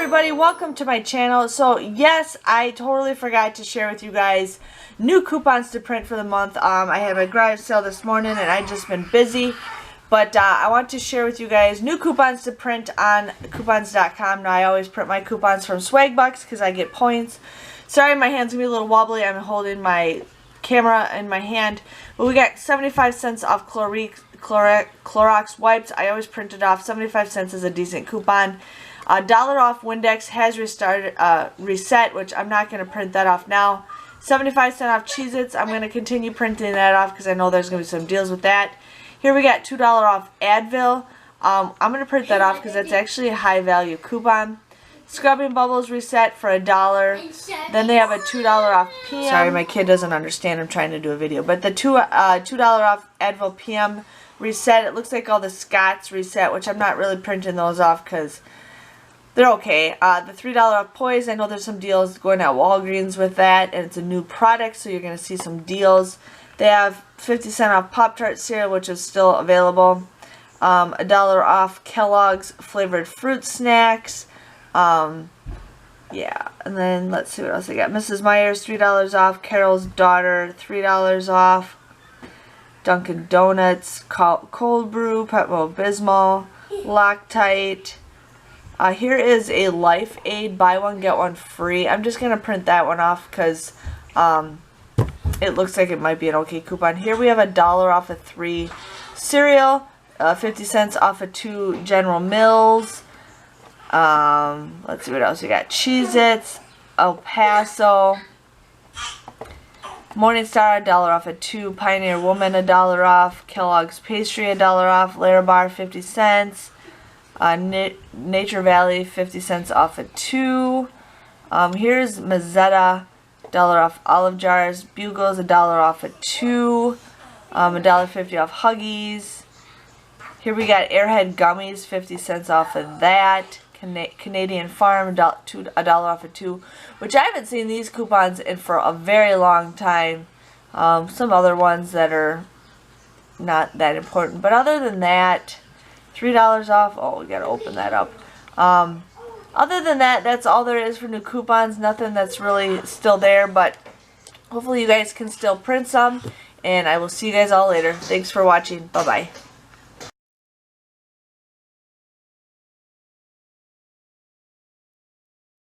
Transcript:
everybody, welcome to my channel. So yes, I totally forgot to share with you guys new coupons to print for the month. I had my garage sale this morning and I've just been busy, but I want to share with you guys new coupons to print on coupons.com. Now I always print my coupons from Swagbucks because I get points. Sorry, my hand's gonna be a little wobbly. I'm holding my camera in my hand, but we got 75 cents off Clorox wipes. I always print it off. 75 cents is a decent coupon. $1 off Windex has reset, which I'm not going to print that off now. 75 cents off Cheez-Its. I'm going to continue printing that off because I know there's going to be some deals with that. Here we got $2 off Advil. I'm going to print that off because that's actually a high value coupon. Scrubbing Bubbles reset for $1. Then they have a $2 off PM. Sorry, my kid doesn't understand. I'm trying to do a video. But the $2 off Advil PM reset. It looks like all the Scots reset, which I'm not really printing those off because they're okay. The $3 off Poise. I know there's some deals going at Walgreens with that, and it's a new product, so you're going to see some deals. They have 50 cents off Pop-Tart cereal, which is still available. $1 off Kellogg's flavored fruit snacks. Yeah, and then let's see what else I got. Mrs. Meyer's $3 off. Carol's Daughter $3 off. Dunkin' Donuts, Cold Brew, Pepto-Bismol, Loctite. Here is a Life Aid, buy one get one free. I'm just gonna print that one off because it looks like it might be an okay coupon. Here we have $1 off of 3 cereal, 50 cents off of 2 General Mills. Let's see what else we got. Cheez-Its, El Paso, Morningstar, $1 off of 2, Pioneer Woman, $1 off, Kellogg's Pastry, $1 off, Larabar, 50 cents, Nature Valley, 50 cents off of 2. Here's Mazzetta, $1 off Olive Jars, Bugles, $1 off of 2, $1.50 off Huggies. Here we got Airhead Gummies, 50 cents off of that. Canadian Farm, $1 off of 2, which I haven't seen these coupons in for a very long time. Some other ones that are not that important, but other than that, $3 off. Oh, we gotta open that up. Other than that, that's all there is for new coupons. Nothing that's really still there, but hopefully you guys can still print some, and I will see you guys all later. Thanks for watching. Bye bye.